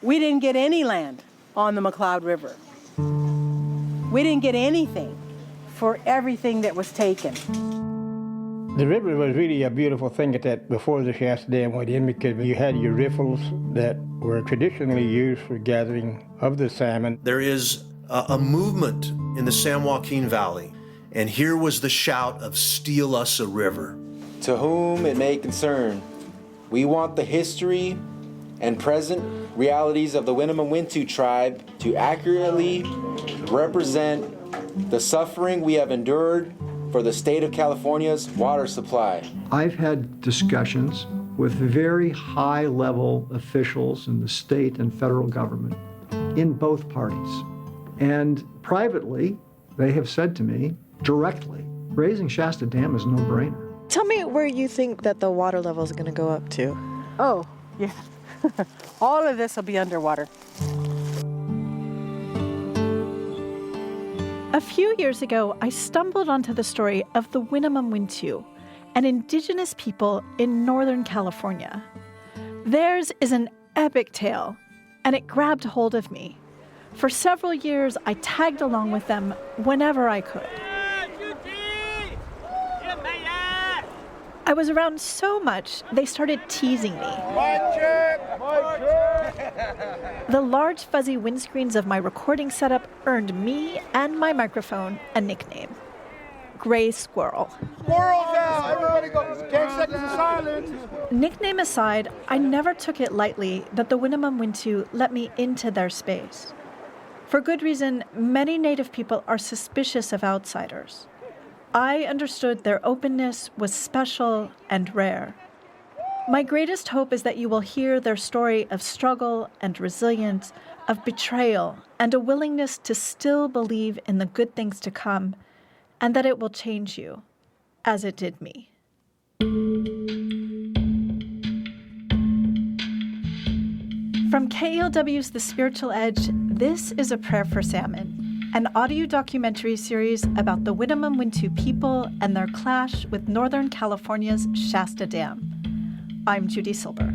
We didn't get any land on the McCloud River. We didn't get anything for everything that was taken. The river was really a beautiful thing at that before the Shasta Dam went in, because you had your riffles that were traditionally used for gathering of the salmon. There is a movement in the San Joaquin Valley, and here was the shout of "Steal us a river." To whom it may concern, we want the history and present realities of the Winnemem Wintu tribe to accurately represent the suffering we have endured for the state of California's water supply. I've had discussions with very high-level officials in the state and federal government in both parties. And privately, they have said to me directly, raising Shasta Dam is a no-brainer. Tell me where you think that the water level is going to go up to. Oh, yeah. All of this will be underwater. A few years ago, I stumbled onto the story of the Winnemem Wintu, an indigenous people in Northern California. Theirs is an epic tale, and it grabbed hold of me. For several years, I tagged along with them whenever I could. I was around so much, they started teasing me. The large fuzzy windscreens of my recording setup earned me and my microphone a nickname, Gray Squirrel. Squirrels out! Everybody go 10 seconds of silence. Nickname aside, I never took it lightly that the Winnemem Wintu let me into their space. For good reason, many Native people are suspicious of outsiders. I understood their openness was special and rare. My greatest hope is that you will hear their story of struggle and resilience, of betrayal, and a willingness to still believe in the good things to come, and that it will change you, as it did me. From KALW's The Spiritual Edge, this is A Prayer for Salmon, an audio documentary series about the Winnemem Wintu people and their clash with Northern California's Shasta Dam. I'm Judy Silber.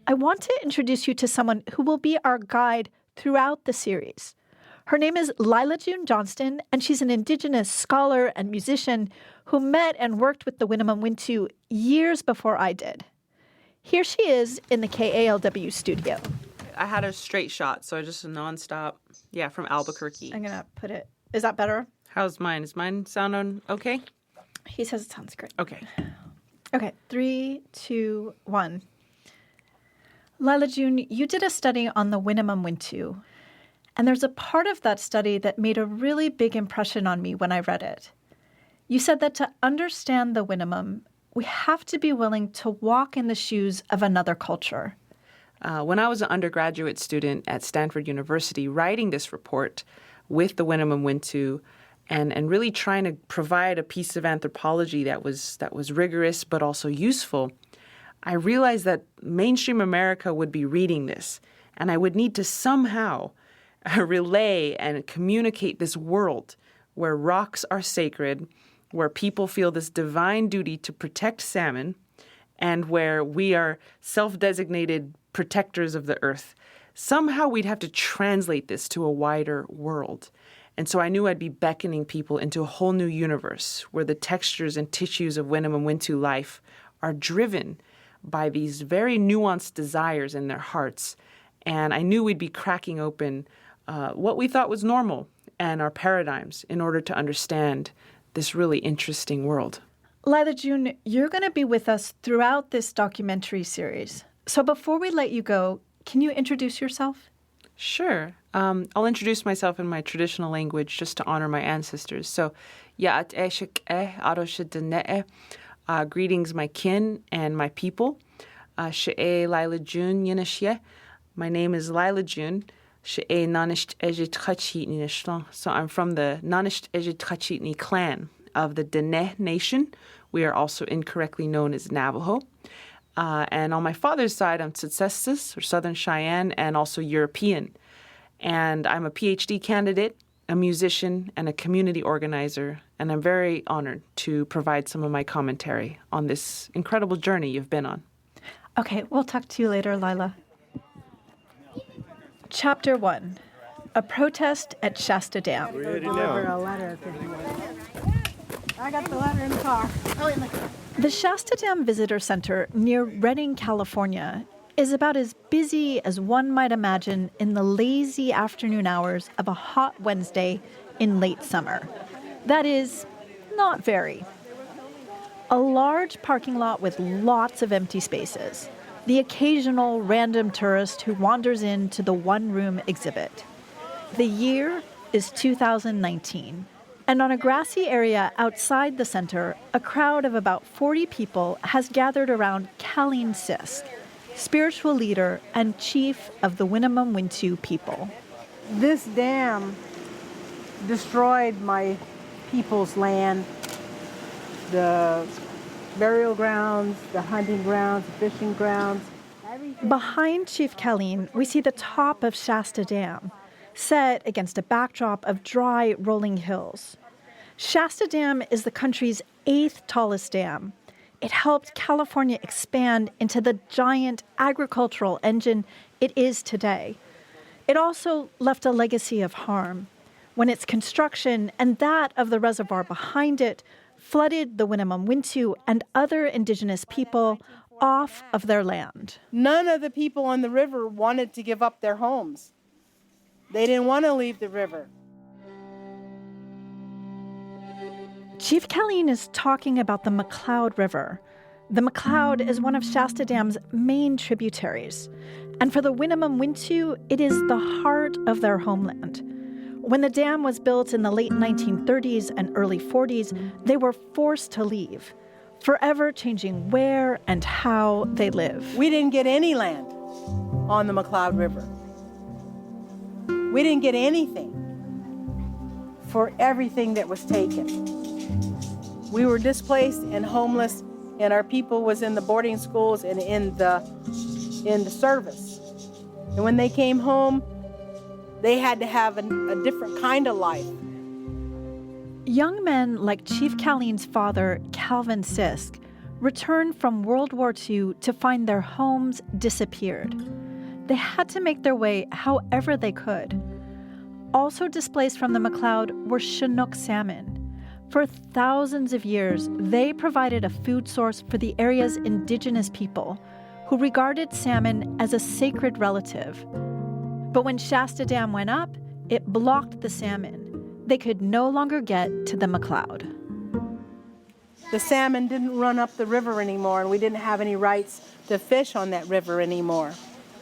I want to introduce you to someone who will be our guide throughout the series. Her name is Lila June Johnston, and she's an Indigenous scholar and musician who met and worked with the Winnemem Wintu years before I did. Here she is in the KALW studio. I had a straight shot, so just a nonstop, from Albuquerque. I'm going to put it, is that better? How's mine? Is mine sound okay? He says it sounds great. Okay. Okay, 3, 2, 1. Lila June, you did a study on the Winnemem Wintu, and there's a part of that study that made a really big impression on me when I read it. You said that to understand the Winnemem, we have to be willing to walk in the shoes of another culture. When I was an undergraduate student at Stanford University writing this report with the Winnemem Wintu and really trying to provide a piece of anthropology that was rigorous but also useful, I realized that mainstream America would be reading this, and I would need to somehow relay and communicate this world where rocks are sacred, where people feel this divine duty to protect salmon, and where we are self-designated protectors of the earth. Somehow we'd have to translate this to a wider world. And so I knew I'd be beckoning people into a whole new universe where the textures and tissues of Winnemem Wintu life are driven by these very nuanced desires in their hearts. And I knew we'd be cracking open what we thought was normal and our paradigms in order to understand this really interesting world. Lila June, you're going to be with us throughout this documentary series. So before we let you go, can you introduce yourself? Sure. I'll introduce myself in my traditional language just to honor my ancestors. So, greetings, my kin and my people. Lila June. My name is Lila June. So I'm from the Nanisht Ejitchachitni clan of the Dene Nation. We are also incorrectly known as Navajo. And on my father's side, I'm Tsutsestis, or Southern Cheyenne, and also European. And I'm a PhD candidate a musician and a community organizer, and I'm very honored to provide some of my commentary on this incredible journey you've been on. Okay, we'll talk to you later, Lila. Chapter 1, A Protest at Shasta Dam. I got the letter in the car. The Shasta Dam Visitor Center near Redding, California, is about as busy as one might imagine in the lazy afternoon hours of a hot Wednesday in late summer. That is, not very. A large parking lot with lots of empty spaces. The occasional random tourist who wanders into the one-room exhibit. The year is 2019, and on a grassy area outside the center, a crowd of about 40 people has gathered around Colleen Sisk, spiritual leader and chief of the Winnemem Wintu people. This dam destroyed my people's land, the burial grounds, the hunting grounds, the fishing grounds. Behind Chief Colleen, we see the top of Shasta Dam, set against a backdrop of dry, rolling hills. Shasta Dam is the country's 8th tallest dam. It helped California expand into the giant agricultural engine it is today. It also left a legacy of harm when its construction and that of the reservoir behind it flooded the Winnemem Wintu and other indigenous people off of their land. None of the people on the river wanted to give up their homes. They didn't want to leave the river. Chief Colleen is talking about the McCloud River. The McCloud is one of Shasta Dam's main tributaries. And for the Winnemem Wintu, it is the heart of their homeland. When the dam was built in the late 1930s and early 40s, they were forced to leave, forever changing where and how they live. We didn't get any land on the McCloud River. We didn't get anything for everything that was taken. We were displaced and homeless, and our people was in the boarding schools and in the service. And when they came home, they had to have a different kind of life. Young men like Chief Colleen's father, Calvin Sisk, returned from World War II to find their homes disappeared. They had to make their way however they could. Also displaced from the McCloud were Chinook salmon. For thousands of years, they provided a food source for the area's indigenous people, who regarded salmon as a sacred relative. But when Shasta Dam went up, it blocked the salmon. They could no longer get to the McCloud. The salmon didn't run up the river anymore, and we didn't have any rights to fish on that river anymore.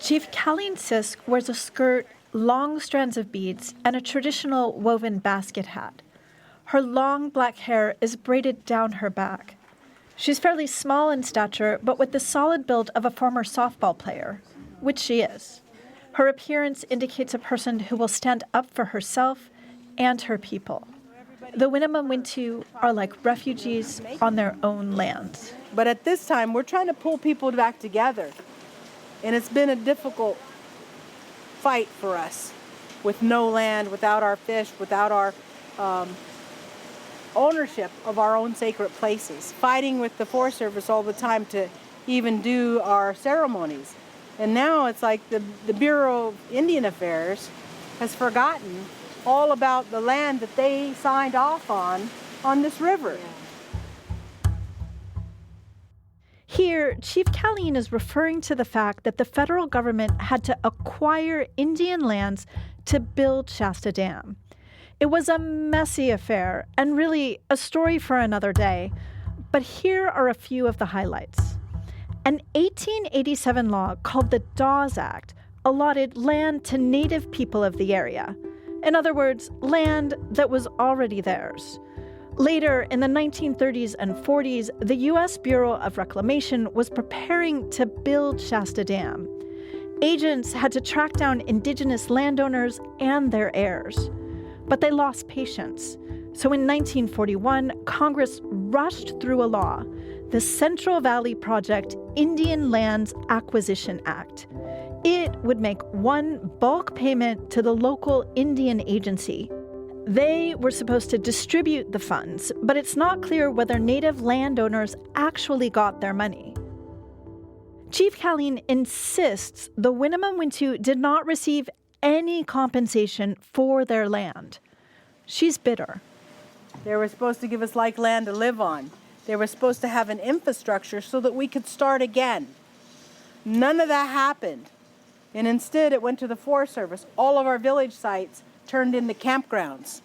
Chief Colleen Sisk wears a skirt, long strands of beads, and a traditional woven basket hat. Her long black hair is braided down her back. She's fairly small in stature, but with the solid build of a former softball player, which she is. Her appearance indicates a person who will stand up for herself and her people. The Winnemem Wintu are like refugees on their own land. But at this time, we're trying to pull people back together. And it's been a difficult fight for us with no land, without our fish, without our ownership of our own sacred places, fighting with the Forest Service all the time to even do our ceremonies. And now it's like the Bureau of Indian Affairs has forgotten all about the land that they signed off on this river. Here, Chief Colleen is referring to the fact that the federal government had to acquire Indian lands to build Shasta Dam. It was a messy affair and really a story for another day. But here are a few of the highlights. An 1887 law called the Dawes Act allotted land to native people of the area. In other words, land that was already theirs. Later, in the 1930s and 40s, the U.S. Bureau of Reclamation was preparing to build Shasta Dam. Agents had to track down indigenous landowners and their heirs. But they lost patience. So in 1941, Congress rushed through a law, the Central Valley Project Indian Lands Acquisition Act. It would make one bulk payment to the local Indian agency. They were supposed to distribute the funds, but it's not clear whether native landowners actually got their money. Chief Colleen insists the Winnemem Wintu did not receive any compensation for their land. She's bitter. They were supposed to give us like land to live on. They were supposed to have an infrastructure so that we could start again. None of that happened. And instead, it went to the Forest Service. All of our village sites turned into campgrounds.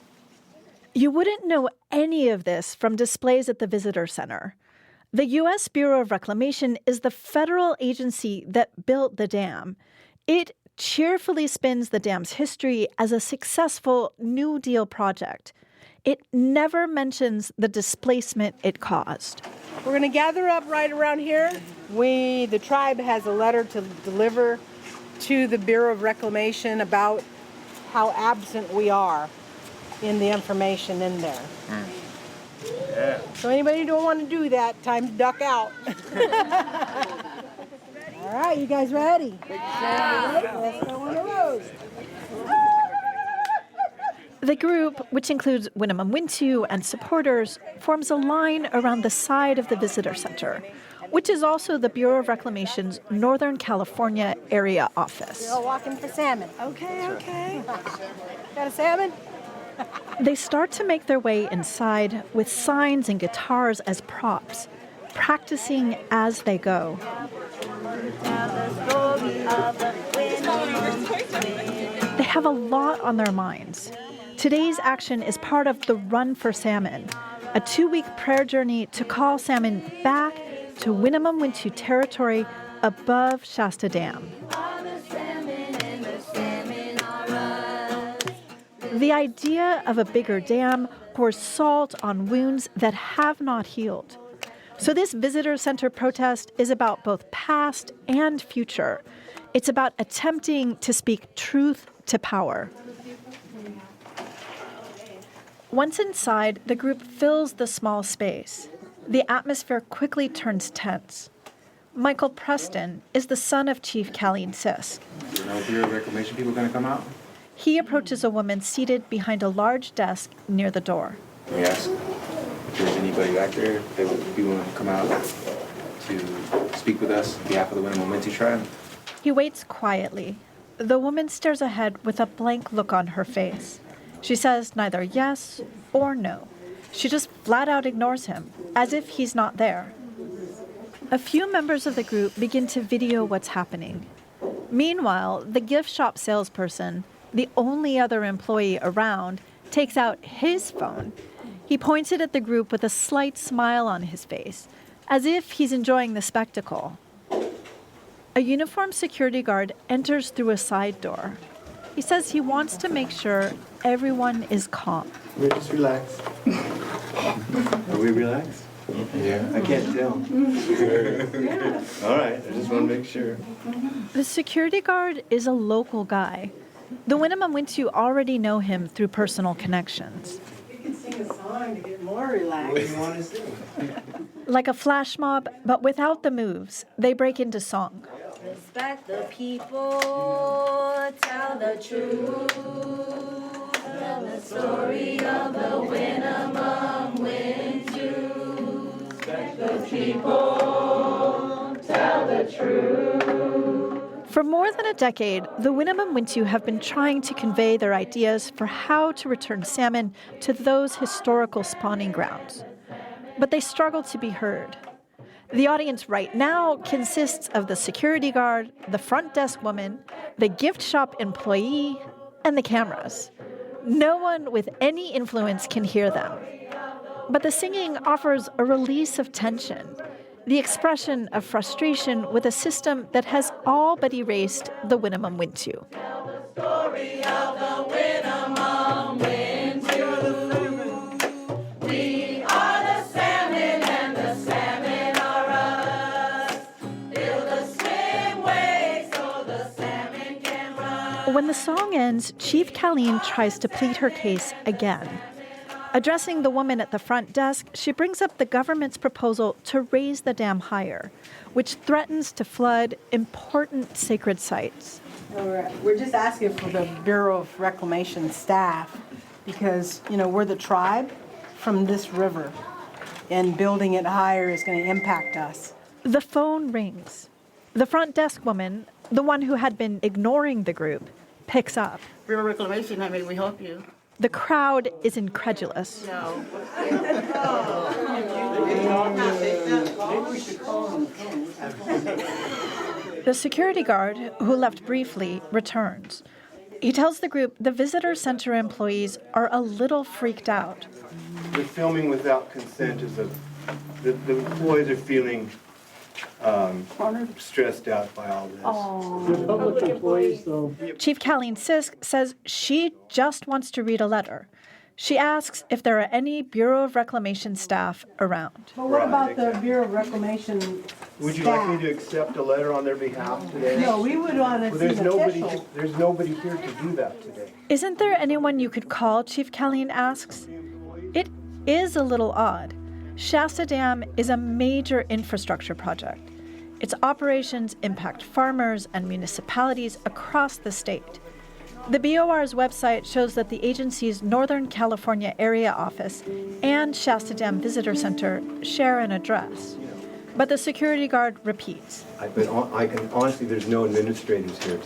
You wouldn't know any of this from displays at the Visitor Center. The U.S. Bureau of Reclamation is the federal agency that built the dam. It cheerfully spins the dam's history as a successful New Deal project. It never mentions the displacement it caused. We're going to gather up right around here. The tribe has a letter to deliver to the Bureau of Reclamation about how absent we are in the information in there. Yeah. So anybody who don't want to do that, time to duck out. All right, you guys ready? Let's go on the road. The group, which includes Winnemem Wintu and supporters, forms a line around the side of the Visitor Center, which is also the Bureau of Reclamation's Northern California area office. We're all walking for salmon. Okay. Got a salmon? They start to make their way inside with signs and guitars as props, practicing as they go. They have a lot on their minds. Today's action is part of the Run for Salmon, a 2-week prayer journey to call salmon back to Winnemem Wintu territory above Shasta Dam. The idea of a bigger dam pours salt on wounds that have not healed. So this visitor center protest is about both past and future. It's about attempting to speak truth to power. Once inside, the group fills the small space. The atmosphere quickly turns tense. Michael Preston is the son of Chief Colleen Sis. No Bureau of Reclamation people going to come out? He approaches a woman seated behind a large desk near the door. Let me ask if there's anybody back there that would be willing to come out to speak with us on behalf of the Winnemem Wintu tribe. He waits quietly. The woman stares ahead with a blank look on her face. She says neither yes or no. She just flat out ignores him, as if he's not there. A few members of the group begin to video what's happening. Meanwhile, the gift shop salesperson, the only other employee around, takes out his phone. He points it at the group with a slight smile on his face, as if he's enjoying the spectacle. A uniformed security guard enters through a side door. He says he wants to make sure everyone is calm. We're just relaxed. Are we relaxed? Yeah. I can't tell. All right, I just want to make sure. The security guard is a local guy. The Winnemem Wintu already know him through personal connections. You can sing a song to get more relaxed. What do you want to sing? Like a flash mob, but without the moves, they break into song. Respect the people, tell the truth, tell the story of the Winnemem Wintu. Respect the people, tell the truth. For more than a decade, the Winnemem Wintu have been trying to convey their ideas for how to return salmon to those historical spawning grounds. But they struggle to be heard. The audience right now consists of the security guard, the front desk woman, the gift shop employee, and the cameras. No one with any influence can hear them. But the singing offers a release of tension, the expression of frustration with a system that has all but erased the Winnemem Wintu. Tell the story of the Winnemem Wintu. We are the salmon and the salmon are us. Build a swimway so the salmon can run. When the song ends, Chief Colleen tries to plead her case again. Addressing the woman at the front desk, she brings up the government's proposal to raise the dam higher, which threatens to flood important sacred sites. We're just asking for the Bureau of Reclamation staff because, we're the tribe from this river, and building it higher is going to impact us. The phone rings. The front desk woman, the one who had been ignoring the group, picks up. River Reclamation, how may we help you? The crowd is incredulous. No. The security guard, who left briefly, returns. He tells the group the visitor center employees are a little freaked out. The filming without consent is the employees are feeling stressed out by all this. The public employees, though. Chief Colleen Sisk says she just wants to read a letter. She asks if there are any Bureau of Reclamation staff around. But what about the Bureau of Reclamation Would you staff? like me to accept a letter on their behalf today? No, we would want to see There's an official. there's nobody here to do that today. Isn't there anyone you could call, Chief Colleen asks? It is a little odd. Shasta Dam is a major infrastructure project. Its operations impact farmers and municipalities across the state. The BOR's website shows that the agency's Northern California area office and Shasta Dam Visitor Center share an address. But the security guard repeats. I can honestly, there's no administrators here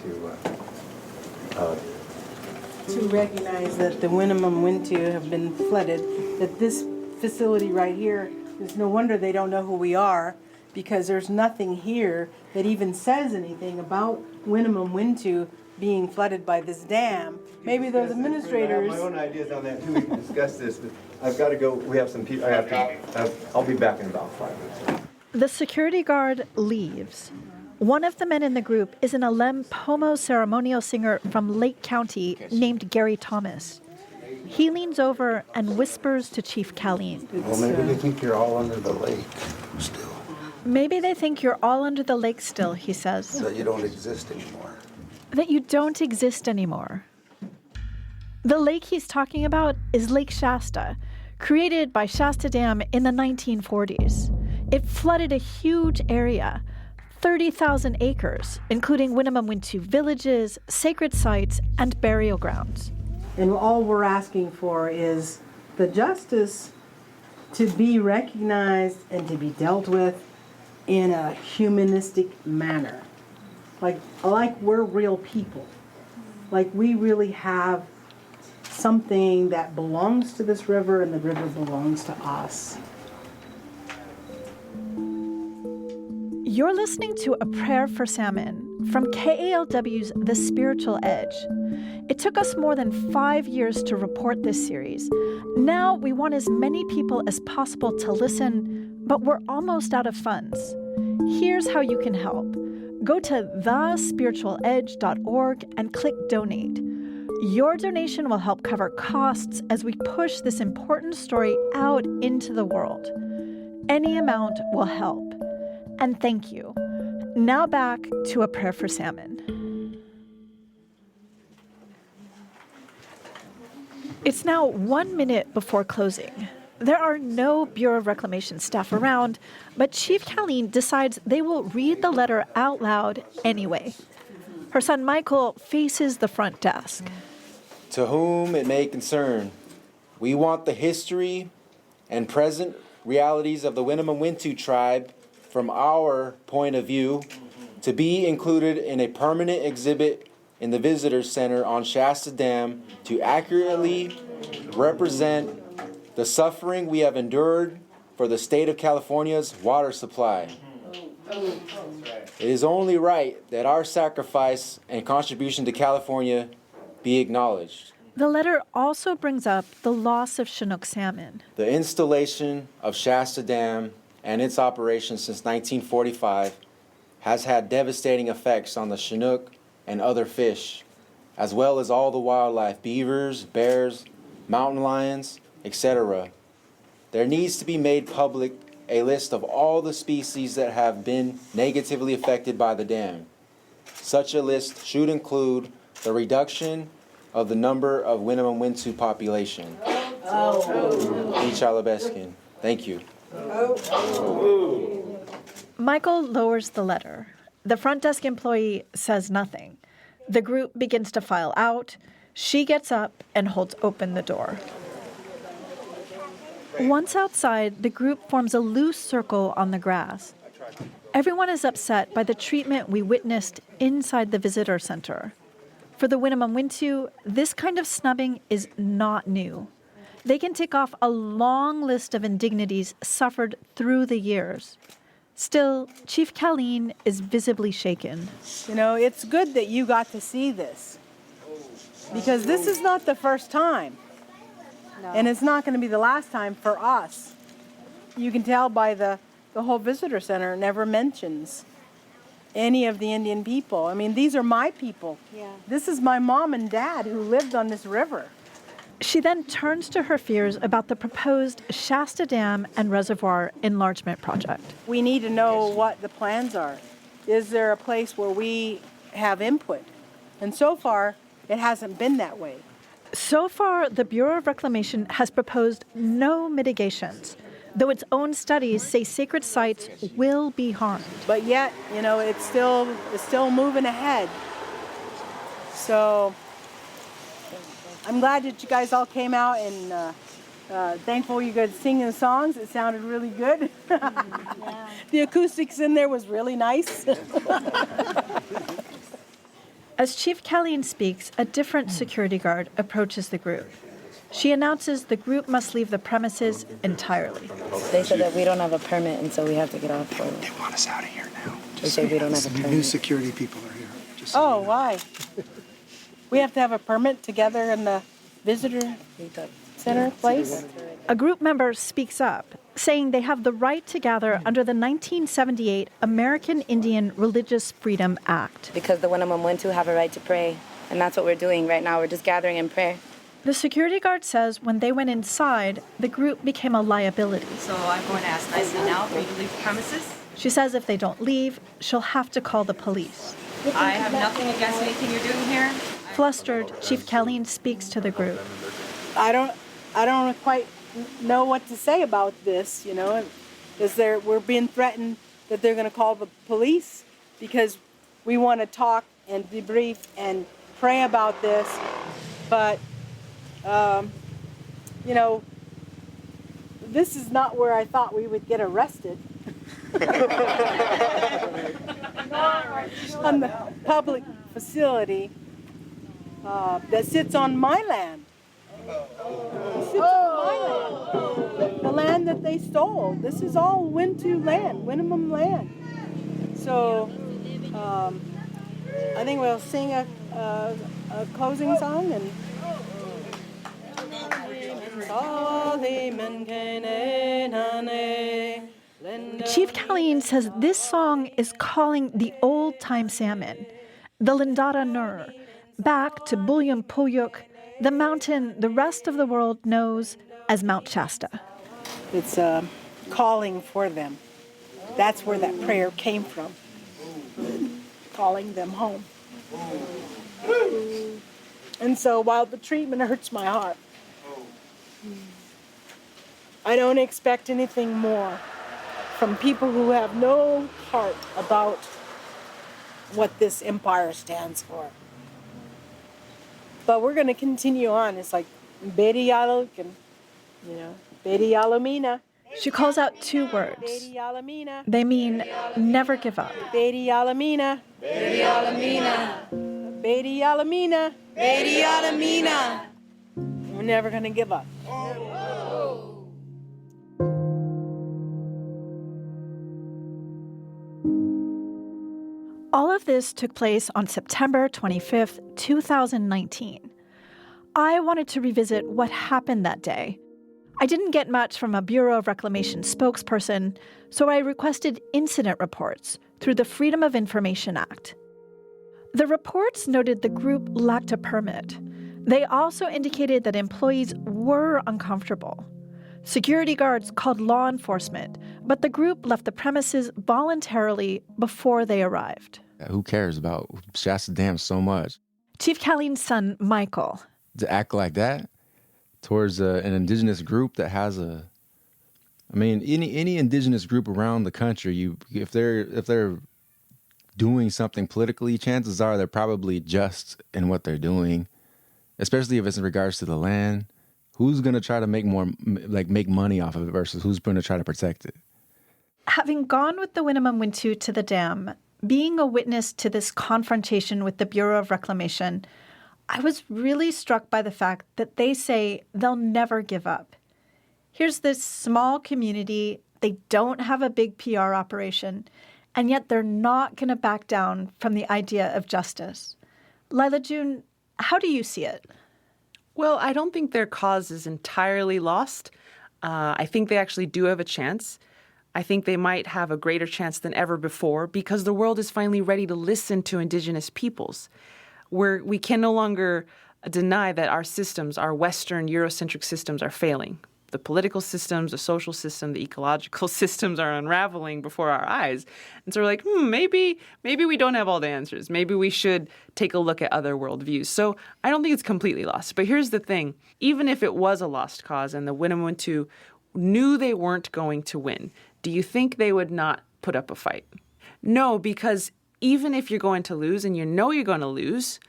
To recognize that the Winnemem Wintu have been flooded, that this facility right here, there's no wonder they don't know who we are, because there's nothing here that even says anything about Winnemem Wintu being flooded by this dam. Maybe those administrators. I have my own ideas on that too. We can discuss this, but I've got to go. We have some people. I'll be back in about 5 minutes. The security guard leaves. One of the men in the group is an Alem Pomo ceremonial singer from Lake County named Gary Thomas. He leans over and whispers to Chief Colleen. Well, maybe they think you're all under the lake still. Maybe they think you're all under the lake still, he says. That you don't exist anymore. That you don't exist anymore. The lake he's talking about is Lake Shasta, created by Shasta Dam in the 1940s. It flooded a huge area, 30,000 acres, including Winnemem Wintu villages, sacred sites, and burial grounds. And all we're asking for is the justice to be recognized and to be dealt with in a humanistic manner. Like we're real people. Like we really have something that belongs to this river and the river belongs to us. You're listening to A Prayer for Salmon from KALW's The Spiritual Edge. It took us more than 5 years to report this series. Now we want as many people as possible to listen, but we're almost out of funds. Here's how you can help. Go to thespiritualedge.org and click Donate. Your donation will help cover costs as we push this important story out into the world. Any amount will help. And thank you. Now back to A Prayer for Salmon. It's now 1 minute before closing. There are no Bureau of Reclamation staff around, but Chief Colleen decides they will read the letter out loud anyway. Her son Michael faces the front desk. To whom it may concern, we want the history and present realities of the Winnemem Wintu tribe from our point of view to be included in a permanent exhibit in the Visitor Center on Shasta Dam to accurately represent the suffering we have endured for the state of California's water supply. It is only right that our sacrifice and contribution to California be acknowledged. The letter also brings up the loss of Chinook salmon. The installation of Shasta Dam and its operation since 1945 has had devastating effects on the Chinook and other fish, as well as all the wildlife, beavers, bears, mountain lions, etc. There needs to be made public a list of all the species that have been negatively affected by the dam. Such a list should include the reduction of the number of Winnemem Wintu population. Chalabeskin. Thank you. Michael lowers the letter. The front desk employee says nothing. The group begins to file out. She gets up and holds open the door. Once outside, the group forms a loose circle on the grass. Everyone is upset by the treatment we witnessed inside the visitor center. For the Winnemem Wintu, this kind of snubbing is not new. They can tick off a long list of indignities suffered through the years. Still, Chief Colleen is visibly shaken. You know, it's good that you got to see this, because this is not the first time. No. And it's not going to be the last time for us. You can tell by the whole visitor center never mentions any of the Indian people. I mean, these are my people. Yeah. This is my mom and dad who lived on this river. She then turns to her fears about the proposed Shasta Dam and Reservoir enlargement project. We need to know what the plans are. Is there a place where we have input? And so far, it hasn't been that way. So far, the Bureau of Reclamation has proposed no mitigations, though its own studies say sacred sites will be harmed. But yet, you know, it's still moving ahead. So I'm glad that you guys all came out, and thankful you guys singing songs. It sounded really good. Yeah. The acoustics in there was really nice. As Chief Colleen speaks, a different security guard approaches the group. She announces the group must leave the premises entirely. They said that we don't have a permit, and so we have to get off. They want us out of here now. They say we don't have a permit. New security people are here. Oh, why? We have to have a permit to gather in the visitor center place? A group member speaks up, saying they have the right to gather under the 1978 American Indian Religious Freedom Act. Because the Winnemem Wintu have a right to pray, and that's what we're doing right now. We're just gathering in prayer. The security guard says when they went inside, the group became a liability. So I'm going to ask nicely now for you to leave the premises. She says if they don't leave, she'll have to call the police. I have nothing against anything you're doing here. Flustered, Chief Colleen speaks to the group. I don't quite know what to say about this, you know. We're being threatened that they're going to call the police because we want to talk and debrief and pray about this. But, you know, this is not where I thought we would get arrested. On the public facility that sits on my land. The land that they stole. This is all Wintu land, Winnemem land. So I think we'll sing a closing song and. Chief Colleen says this song is calling the old-time salmon, the Lindada Nur, back to Bulyan Puyuk, the mountain the rest of the world knows as Mount Shasta. It's calling for them. That's where that prayer came from, calling them home. And so while the treatment hurts my heart, I don't expect anything more from people who have no heart about what this empire stands for. But we're going to continue on. It's like Bedi Yaluk and, you know, Bedi Yalamina. She calls out two words. They mean never give up. Bedi Yalamina. Bedi Yalamina. Bedi Yalamina. Bedi Yalamina. We're never going to give up. All of this took place on September 25th, 2019. I wanted to revisit what happened that day. I didn't get much from a Bureau of Reclamation spokesperson, so I requested incident reports through the Freedom of Information Act. The reports noted the group lacked a permit. They also indicated that employees were uncomfortable. Security guards called law enforcement, but the group left the premises voluntarily before they arrived. Who cares about Shasta Dam so much? Chief Colleen's son, Michael. To act like that towards an indigenous group that has any indigenous group around the country, if they're doing something politically, chances are they're probably just in what they're doing. especially if it's in regards to the land. Who's going to try to make money off of it versus who's going to try to protect it? Having gone with the Winnemem Wintu to the dam, being a witness to this confrontation with the Bureau of Reclamation, I was really struck by the fact that they say they'll never give up. Here's this small community. They don't have a big PR operation, and yet they're not going to back down from the idea of justice. Lila June, how do you see it? Well, I don't think their cause is entirely lost. I think they actually do have a chance. I think they might have a greater chance than ever before because the world is finally ready to listen to Indigenous peoples. We can no longer deny that our systems, our Western Eurocentric systems, are failing. The political systems, the social system, the ecological systems are unraveling before our eyes. And so we're like, maybe we don't have all the answers. Maybe we should take a look at other worldviews. So I don't think it's completely lost. But here's the thing. Even if it was a lost cause and the Winnemem Wintu knew they weren't going to win, do you think they would not put up a fight? No, because even if you're going to lose and you know you're going to lose,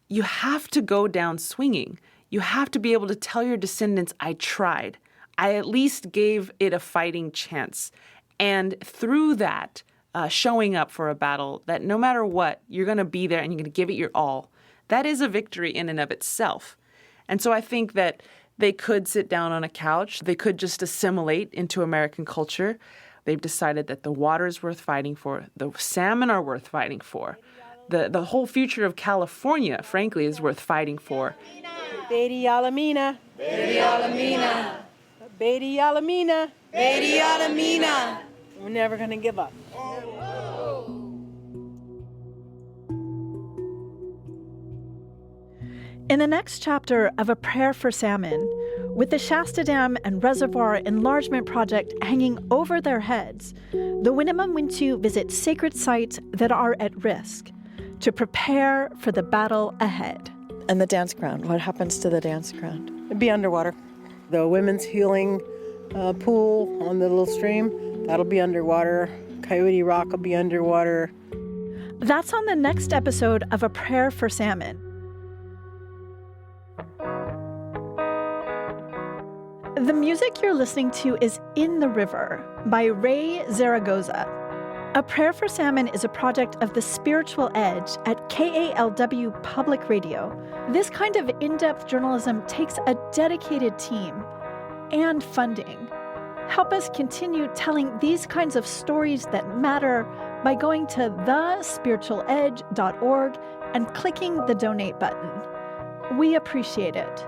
you have to go down swinging. You have to be able to tell your descendants, I tried. I at least gave it a fighting chance. And through that, showing up for a battle, that no matter what, you're going to be there and you're going to give it your all. That is a victory in and of itself. And so I think that they could sit down on a couch. They could just assimilate into American culture. They've decided that the water is worth fighting for. The salmon are worth fighting for. The whole future of California, frankly, is worth fighting for. Beatty Alamina. Beatty Alamina. Beatty Alamina. Beatty Alamina. We're never going to give up. In the next chapter of A Prayer for Salmon, with the Shasta Dam and Reservoir Enlargement Project hanging over their heads, the Winnemem Wintu visit sacred sites that are at risk to prepare for the battle ahead. And the dance ground, what happens to the dance ground? It'd be underwater. The women's healing pool on the little stream, that'll be underwater. Coyote Rock will be underwater. That's on the next episode of A Prayer for Salmon. The music you're listening to is In the River by Ray Zaragoza. A Prayer for Salmon is a project of The Spiritual Edge at KALW Public Radio. This kind of in-depth journalism takes a dedicated team and funding. Help us continue telling these kinds of stories that matter by going to thespiritualedge.org and clicking the donate button. We appreciate it.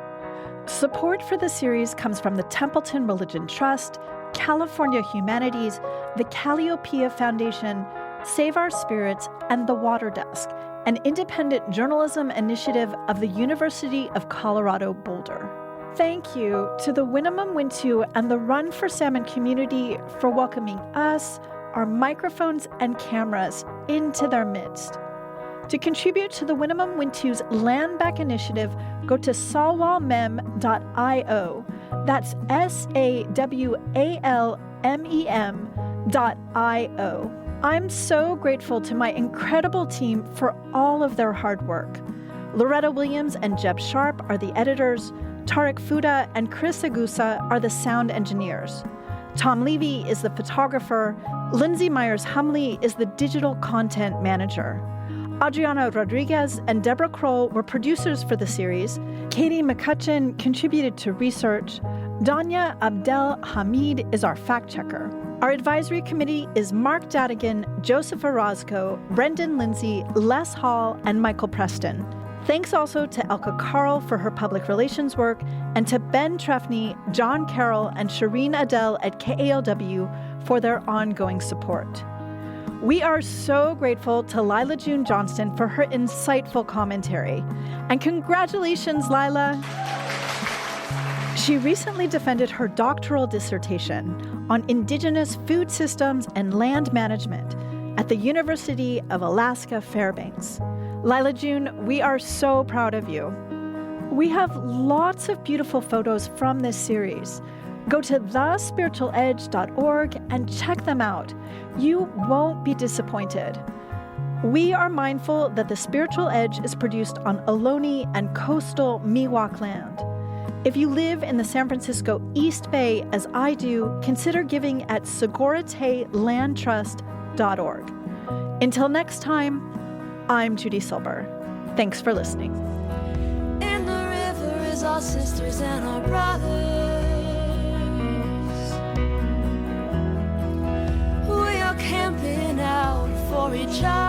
Support for the series comes from the Templeton Religion Trust, California Humanities, the Calliopeia Foundation, Save Our Spirits, and The Water Desk, an independent journalism initiative of the University of Colorado Boulder. Thank you to the Winnemem Wintu and the Run for Salmon community for welcoming us, our microphones and cameras into their midst. To contribute to the Winnemem Wintu's Land Back Initiative, go to sawalmem.io. That's SAWALMEM.io. I'm so grateful to my incredible team for all of their hard work. Loretta Williams and Jeb Sharp are the editors. Tarek Fuda and Chris Agusa are the sound engineers. Tom Levy is the photographer. Lindsay Myers-Humley is the digital content manager. Adriana Rodriguez and Deborah Kroll were producers for the series. Katie McCutcheon contributed to research. Danya Abdel Hamid is our fact checker. Our advisory committee is Mark Dadigan, Joseph Orozco, Brendan Lindsay, Les Hall, and Michael Preston. Thanks also to Elka Carl for her public relations work, and to Ben Trefny, John Carroll, and Shireen Adele at KALW for their ongoing support. We are so grateful to Lila June Johnston for her insightful commentary. And congratulations, Lila! She recently defended her doctoral dissertation on Indigenous food systems and land management at the University of Alaska Fairbanks. Lila June, we are so proud of you. We have lots of beautiful photos from this series. Go to thespiritualedge.org and check them out. You won't be disappointed. We are mindful that the Spiritual Edge is produced on Ohlone and coastal Miwok land. If you live in the San Francisco East Bay, as I do, consider giving at segoritelandtrust.org. Until next time, I'm Judy Silber. Thanks for listening. In the river is our sisters and our brothers. We are camping out for each other.